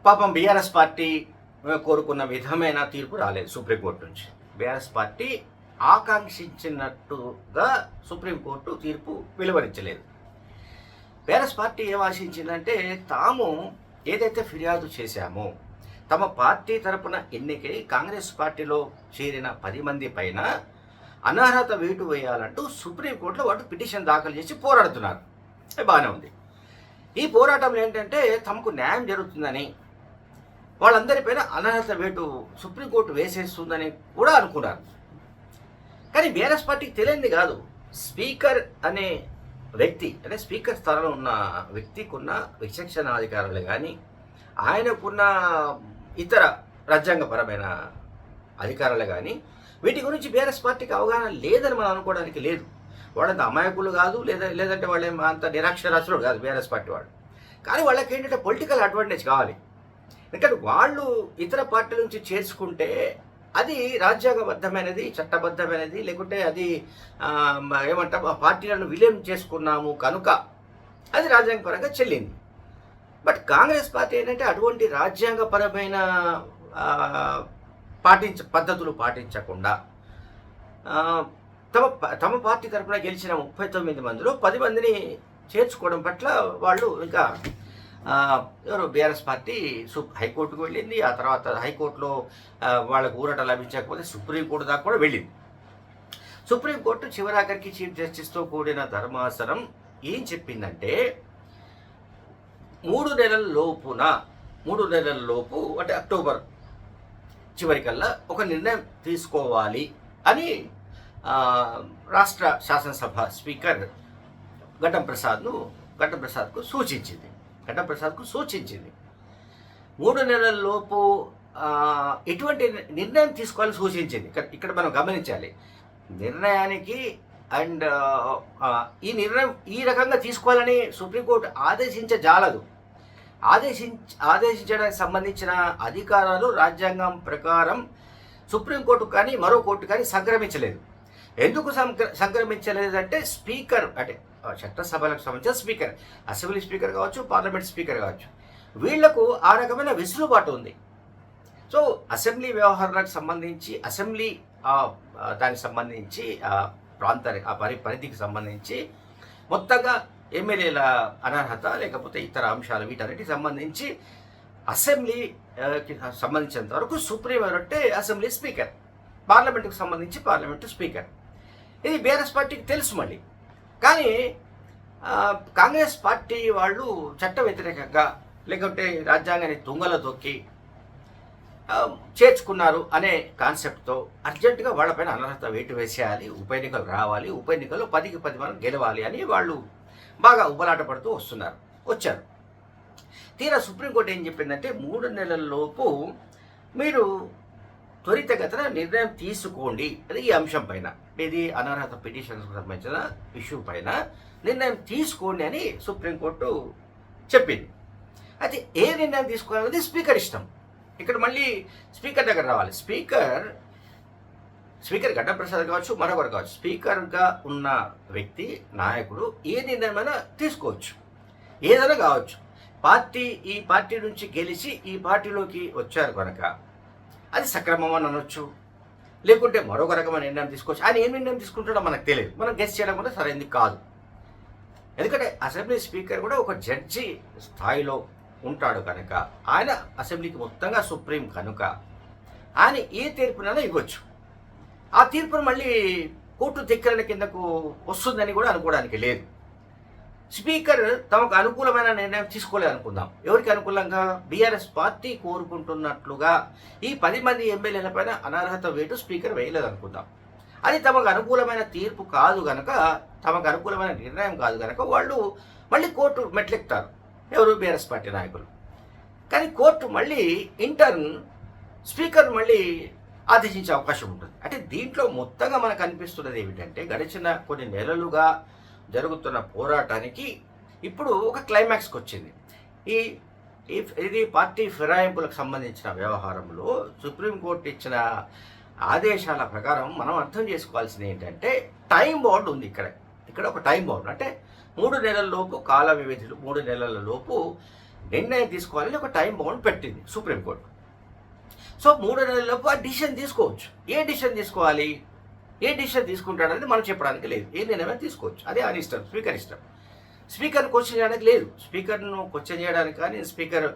పాపం BRS party కోరుకున్న విధమైన తీర్పు రాలేదు సుప్రీంకోర్టు నుంచి. బీఆర్ఎస్ పార్టీ ఆకాంక్షించినట్టుగా సుప్రీంకోర్టు తీర్పు వెలువరించలేదు. బీఆర్ఎస్ పార్టీ ఏం ఆశించిందంటే, తాము ఏదైతే ఫిర్యాదు చేశామో, తమ పార్టీ తరపున ఎన్నికై కాంగ్రెస్ పార్టీలో చేరిన 10 మంది పైన అనర్హత వేటు వేయాలంటూ సుప్రీంకోర్టులో వాటి పిటిషన్ దాఖలు చేసి పోరాడుతున్నారు. బాగానే ఉంది. ఈ పోరాటంలో ఏంటంటే, తమకు న్యాయం జరుగుతుందని, వాళ్ళందరిపైన అనర్హత వేటు సుప్రీంకోర్టు వేసేస్తుందని కూడా అనుకున్నారు. కానీ బీఆర్ఎస్ పార్టీకి తెలియంది కాదు, స్పీకర్ అనే వ్యక్తి, అంటే స్పీకర్ స్థానంలో ఉన్న వ్యక్తికి ఉన్న విచక్షణాధికారులు కానీ, ఆయనకున్న ఇతర రాజ్యాంగపరమైన అధికారాలు కానీ, వీటి గురించి బీఆర్ఎస్ పార్టీకి అవగాహన లేదని మనం అనుకోవడానికి లేదు. వాళ్ళంత అమాయకులు కాదు, లేదంటే వాళ్ళు అంత నిరక్షరాస్యులు కాదు బీఆర్ఎస్ పార్టీ వాళ్ళు. కానీ వాళ్ళకి ఏంటంటే పొలిటికల్ అడ్వాంటేజ్ కావాలి. ఎందుకంటే వాళ్ళు ఇతర పార్టీల నుంచి చేర్చుకుంటే అది రాజ్యాంగబద్ధమైనది, చట్టబద్ధమైనది, లేకుంటే అది ఏమంటాం, పార్టీలను విలీనం చేసుకున్నాము కనుక అది రాజ్యాంగపరంగా చెల్లింది. బట్ కాంగ్రెస్ పార్టీ ఏంటంటే అటువంటి రాజ్యాంగపరమైన పద్ధతులు పాటించకుండా తమ పార్టీ తరఫున గెలిచిన 39 మందిలో 10 మందిని చేర్చుకోవడం పట్ల వాళ్ళు ఇంకా ఎవరు బీఆర్ఎస్ పార్టీ హైకోర్టుకు వెళ్ళింది. ఆ తర్వాత హైకోర్టులో వాళ్ళకు ఊరట లభించకపోతే సుప్రీంకోర్టు దాకా కూడా వెళ్ళింది. సుప్రీంకోర్టు చివరాఖరికి చీఫ్ జస్టిస్తో కూడిన ధర్మాసనం ఏం చెప్పిందంటే, 3 నెలల లోపు అంటే అక్టోబర్ చివరికల్లా ఒక నిర్ణయం తీసుకోవాలి అని రాష్ట్ర శాసనసభ స్పీకర్ గడ్డం ప్రసాద్కు సూచించింది. 3 నెలల లోపు ఎటువంటి నిర్ణయం తీసుకోవాలని సూచించింది. ఇక్కడ మనం గమనించాలి, నిర్ణయానికి అండ్ ఈ నిర్ణయం ఈ రకంగా తీసుకోవాలని సుప్రీంకోర్టు ఆదేశించజాలదు. ఆదేశించడానికి సంబంధించిన అధికారాలు రాజ్యాంగం ప్రకారం సుప్రీంకోర్టు కానీ మరో కోర్టు కానీ సంక్రమించలేదు. ఎందుకు సంక్రమించలేదంటే, స్పీకర్ అంటే చట్టసభలకు సంబంధించిన స్పీకర్, అసెంబ్లీ స్పీకర్ కావచ్చు, పార్లమెంట్ స్పీకర్ కావచ్చు, వీళ్లకు ఆ రకమైన వెసులుబాటు ఉంది. సో అసెంబ్లీ వ్యవహారాలకు సంబంధించి, అసెంబ్లీ దానికి సంబంధించి పరిధికి సంబంధించి మొత్తంగా ఎమ్మెల్యేల అనర్హత లేకపోతే ఇతర అంశాలు వీటన్నిటికి సంబంధించి అసెంబ్లీకి సంబంధించినంత వరకు సుప్రీం అంటే అసెంబ్లీ స్పీకర్, పార్లమెంటుకు సంబంధించి పార్లమెంటు స్పీకర్. ఇది బీఆర్ఎస్ పార్టీకి తెలుసు మళ్ళీ. కానీ కాంగ్రెస్ పార్టీ వాళ్ళు చట్ట వ్యతిరేకంగా లేకుంటే రాజ్యాంగాన్ని తుంగలో తొక్కి చేర్చుకున్నారు అనే కాన్సెప్ట్తో అర్జెంటుగా వాళ్ళపైన అనర్హత వేటు వేసేయాలి, ఉప ఎన్నికలు రావాలి, ఉప ఎన్నికల్లో 10కి 10 మంది గెలవాలి అని వాళ్ళు బాగా ఉబలాట పడుతూ వచ్చారు. తీరా సుప్రీంకోర్టు ఏం చెప్పిందంటే, 3 నెలల లోపు మీరు త్వరితగతిన నిర్ణయం తీసుకోండి అది ఈ అంశం పైన, ఇది అనర్హత పిటిషన్స్కి సంబంధించిన ఇష్యూ పైన నిర్ణయం తీసుకోండి అని సుప్రీంకోర్టు చెప్పింది. అయితే ఏ నిర్ణయం తీసుకోవాలనేది స్పీకర్ ఇష్టం. ఇక్కడ మళ్ళీ స్పీకర్ దగ్గర రావాలి. స్పీకర్ గడ్డం ప్రసాద్ కావచ్చు, మరొకరు కావచ్చు, స్పీకర్గా ఉన్న వ్యక్తి, నాయకుడు ఏ నిర్ణయమైనా తీసుకోవచ్చు, ఏదైనా కావచ్చు. ఈ పార్టీ నుంచి గెలిచి ఈ పార్టీలోకి వచ్చారు కనుక అది సక్రమం అని అనొచ్చు, లేకుంటే మరొక రకమైన నిర్ణయం తీసుకోవచ్చు. ఆయన ఏం నిర్ణయం తీసుకుంటాడో మనకు తెలియదు, మనం గెస్ చేయడం కూడా సరైనది కాదు. ఎందుకంటే అసెంబ్లీ స్పీకర్ కూడా ఒక జడ్జి స్థాయిలో ఉంటాడు కనుక, ఆయన అసెంబ్లీకి మొత్తంగా సుప్రీం కనుక ఆయన ఏ తీర్పునైనా ఇవ్వచ్చు. ఆ తీర్పును మళ్ళీ కోర్టు ధిక్కరణ కిందకు వస్తుందని కూడా అనుకోవడానికి లేదు. స్పీకర్ తమకు అనుకూలమైన నిర్ణయం తీసుకోలేదు అనుకుందాం. ఎవరికి అనుకూలంగా? బీఆర్ఎస్ పార్టీ కోరుకుంటున్నట్లుగా ఈ 10 మంది ఎమ్మెల్యేలపైన అనర్హత వేటు స్పీకర్ వేయలేదు అనుకుందాం. అది తమకు అనుకూలమైన తీర్పు కాదు కనుక, తమకు అనుకూలమైన నిర్ణయం కాదు కనుక వాళ్ళు మళ్ళీ కోర్టు మెట్లెక్కుతారు, ఎవరు? బీఆర్ఎస్ పార్టీ నాయకులు. కానీ కోర్టు మళ్ళీ ఇంటర్న్ స్పీకర్ మళ్ళీ ఆదేశించే అవకాశం ఉంటుంది. అంటే దీంట్లో మొత్తంగా మనకు అనిపిస్తున్నది ఏమిటంటే, గడిచిన కొన్ని నెలలుగా జరుగుతున్న పోరాటానికి ఇప్పుడు ఒక క్లైమాక్స్కి వచ్చింది. ఇది పార్టీ ఫిరాయింపులకు సంబంధించిన వ్యవహారంలో సుప్రీంకోర్టు ఇచ్చిన ఆదేశాల ప్రకారం మనం అర్థం చేసుకోవాల్సింది ఏంటంటే, టైం బౌండ్ ఉంది. ఇక్కడ ఒక టైం బౌండ్ అంటే 3 నెలల లోపు కాల వ్యవధిలో 3 నెలల లోపు నిర్ణయం తీసుకోవాలని ఒక టైం బౌండ్ పెట్టింది సుప్రీంకోర్టు. సో 3 నెలలలోపు ఆ డిసిషన్ తీసుకోవచ్చు. ఏ డిసిషన్ తీసుకోవాలి, ఏ డిసిషన్ తీసుకుంటాడనేది మనం చెప్పడానికి లేదు. ఏ నిర్ణయం తీసుకోవచ్చు, అదే ఆయన ఇష్టం, స్పీకర్ ఇష్టం. స్పీకర్ని క్వశ్చన్ చేయడానికి లేదు. స్పీకర్ను క్వశ్చన్ చేయడానికి కానీ స్పీకర్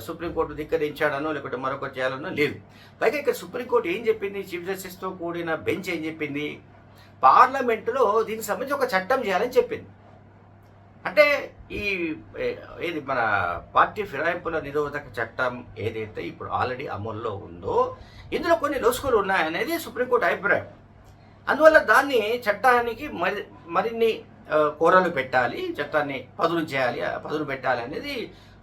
సుప్రీంకోర్టు ధిక్కరించాడనో లేకపోతే మరొకటి చేయాలనో లేదు. పైగా ఇక్కడ సుప్రీంకోర్టు ఏం చెప్పింది, చీఫ్ జస్టిస్తో కూడిన బెంచ్ ఏం చెప్పింది, పార్లమెంటులో దీనికి సంబంధించి ఒక చట్టం చేయాలని చెప్పింది. అంటే ఏది మన పార్టీ ఫిరాయింపుల నిరోధక చట్టం ఏదైతే ఇప్పుడు ఆల్రెడీ అమల్లో ఉందో ఇందులో కొన్ని లోసుకులు ఉన్నాయనేది సుప్రీంకోర్టు అభిప్రాయం. అందువల్ల దాన్ని చట్టానికి మరిన్ని కోరలు పెట్టాలి, చట్టాన్ని పదును చేయాలి, పదును పెట్టాలి అనేది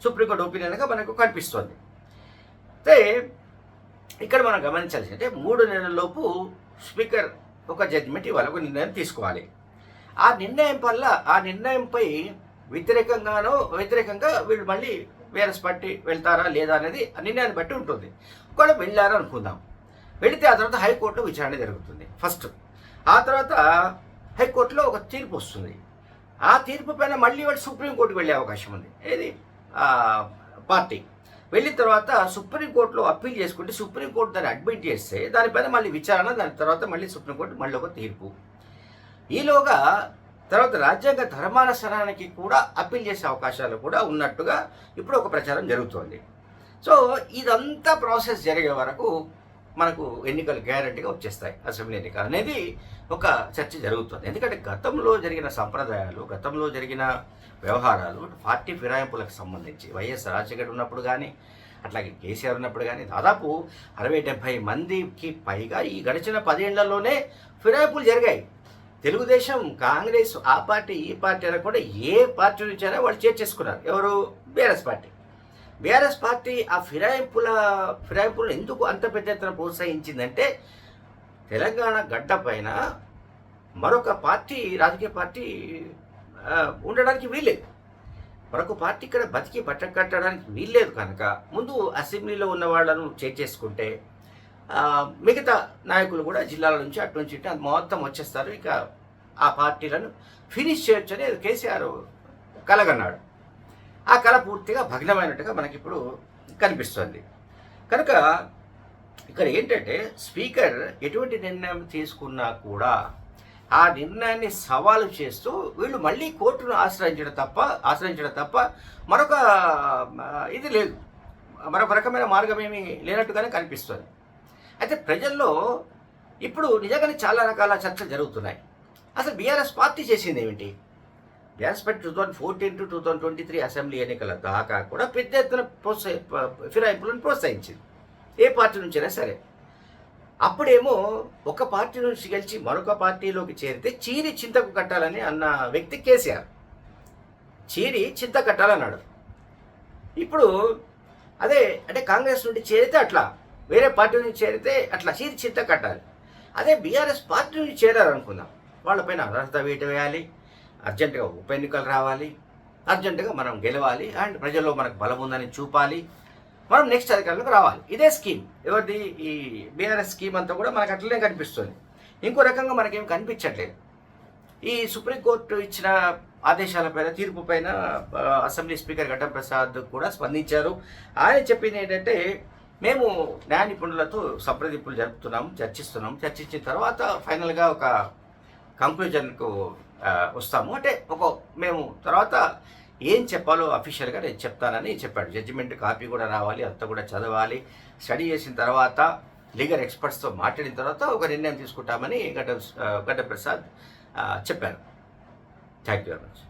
సుప్రీంకోర్టు ఒపీనియన్గా మనకు కనిపిస్తుంది. అయితే ఇక్కడ మనం గమనించాల్సి అంటే 3 నెలలలోపు స్పీకర్ ఒక జడ్జిమెంట్ ఇవ్వాలి, ఒక నిర్ణయం తీసుకోవాలి. ఆ నిర్ణయం వల్ల ఆ నిర్ణయంపై వ్యతిరేకంగా వీళ్ళు మళ్ళీ వేరస్ పార్టీ వెళ్తారా లేదా అనేది ఆ నిర్ణయాన్ని బట్టి ఉంటుంది. ఒకవేళ వెళ్ళారు అనుకుందాం, వెళితే ఆ తర్వాత హైకోర్టులో విచారణ జరుగుతుంది ఫస్ట్. ఆ తర్వాత హైకోర్టులో ఒక తీర్పు వస్తుంది. ఆ తీర్పు పైన మళ్ళీ వాళ్ళు సుప్రీంకోర్టుకు వెళ్ళే అవకాశం ఉంది. ఏది పార్టీ వెళ్ళిన తర్వాత సుప్రీంకోర్టులో అప్పీల్ చేసుకుంటే సుప్రీంకోర్టు దాన్ని అడ్మిట్ చేస్తే దానిపైన మళ్ళీ విచారణ, దాని తర్వాత మళ్ళీ సుప్రీంకోర్టు మళ్ళీ ఒక తీర్పు. ఈలోగా తర్వాత రాజ్యాంగ ధర్మాసనానికి కూడా అప్పీల్ చేసే అవకాశాలు కూడా ఉన్నట్టుగా ఇప్పుడు ఒక ప్రచారం జరుగుతోంది. సో ఇదంతా ప్రాసెస్ జరిగే వరకు మనకు ఎన్నికలు గ్యారంటీగా వచ్చేస్తాయి, అసెంబ్లీ ఎన్నికలు అనేది ఒక చర్చ జరుగుతుంది. ఎందుకంటే గతంలో జరిగిన సంప్రదాయాలు, గతంలో జరిగిన వ్యవహారాలు, పార్టీ ఫిరాయింపులకు సంబంధించి వైఎస్ రాజశేఖర్ ఉన్నప్పుడు కానీ అట్లాగే కేసీఆర్ ఉన్నప్పుడు కానీ దాదాపు 60-70 మందికి పైగా ఈ గడిచిన 10 ఏళ్లలోనే ఫిరాయింపులు జరిగాయి. తెలుగుదేశం, కాంగ్రెస్, ఆ పార్టీ ఈ పార్టీ అనకుండా ఏ పార్టీ నుంచైనా వాళ్ళు చేర్చేసుకున్నారు. ఎవరు? BRS party. బీఆర్ఎస్ పార్టీ ఆ ఫిరాయింపులను ఎందుకు అంత పెద్ద ఎత్తున ప్రోత్సహించిందంటే తెలంగాణ గడ్డ పైన మరొక పార్టీ, రాజకీయ పార్టీ ఉండడానికి వీల్లేదు, మరొక పార్టీ ఇక్కడ బతికి పట్టకట్టడానికి వీల్లేదు కనుక ముందు అసెంబ్లీలో ఉన్న వాళ్ళను చేర్చేసుకుంటే మిగతా నాయకులు కూడా జిల్లాల నుంచి అటు నుంచి ఇటు మొత్తం వచ్చేస్తారు, ఇక ఆ పార్టీలను ఫినిష్ చేయొచ్చు అని కేసీఆర్ కలగన్నాడు. ఆ కళ పూర్తిగా భగ్నమైనట్టుగా మనకిప్పుడు కనిపిస్తుంది. కనుక ఇక్కడ ఏంటంటే స్పీకర్ ఎటువంటి నిర్ణయం తీసుకున్నా కూడా ఆ నిర్ణయాన్ని సవాలు చేస్తూ వీళ్ళు మళ్ళీ కోర్టును ఆశ్రయించడం తప్ప మరొక ఇది లేదు, మరొక రకమైన మార్గం ఏమీ లేనట్టుగానే కనిపిస్తుంది. అయితే ప్రజల్లో ఇప్పుడు నిజంగానే చాలా రకాల చర్చలు జరుగుతున్నాయి. అసలు బీఆర్ఎస్ పార్టీ చేసింది ఏమిటి? బీఆర్ఎస్ పార్టీ 2014 to 2023 అసెంబ్లీ ఎన్నికల దాకా కూడా పెద్ద ఎత్తున ఫిరాయింపులను ప్రోత్సహించింది, ఏ పార్టీ నుంచైనా సరే. అప్పుడేమో ఒక పార్టీ నుంచి గెలిచి మరొక పార్టీలోకి చేరితే చీరి చింతకు కట్టాలని అన్న వ్యక్తి కేసీఆర్. చీరి చింత కట్టాలన్నాడు. ఇప్పుడు అదే అంటే కాంగ్రెస్ నుండి చేరితే అట్లా, వేరే పార్టీ నుంచి చేరితే అట్లా చీరి చింత కట్టాలి. అదే బీఆర్ఎస్ పార్టీ నుంచి చేరారనుకుందాం, వాళ్ళపైన అనర్హత వేటు వేయాలి, అర్జెంటుగా ఉప ఎన్నికలు రావాలి, అర్జెంటుగా మనం గెలవాలి అండ్ ప్రజల్లో మనకు బలం ఉందని చూపాలి, మనం నెక్స్ట్ అధికారంలోకి రావాలి. ఇదే స్కీమ్ ఎవరిది? ఈ బీఆర్ఎస్ స్కీమ్ అంతా కూడా మనకు అట్లనే కనిపిస్తుంది. ఇంకో రకంగా మనకేం కనిపించట్లేదు. ఈ సుప్రీంకోర్టు ఇచ్చిన ఆదేశాలపైన, తీర్పు పైన అసెంబ్లీ స్పీకర్ గడ్డం ప్రసాద్ కూడా స్పందించారు. ఆయన చెప్పింది ఏంటంటే, మేము న్యాయ నిపుణులతో సంప్రదింపులు చర్చించిన తర్వాత ఫైనల్గా ఒక కంక్లూజన్కు వస్తాము. అంటే మేము తర్వాత ఏం చెప్పాలో అఫీషియల్గా నేను చెప్తానని చెప్పాడు. జడ్జిమెంట్ కాపీ కూడా రావాలి, అంతా కూడా చదవాలి, స్టడీ చేసిన తర్వాత లీగల్ ఎక్స్పర్ట్స్తో మాట్లాడిన తర్వాత ఒక నిర్ణయం తీసుకుంటామని గడ్డ ప్రసాద్ చెప్పారు. Thank you very much.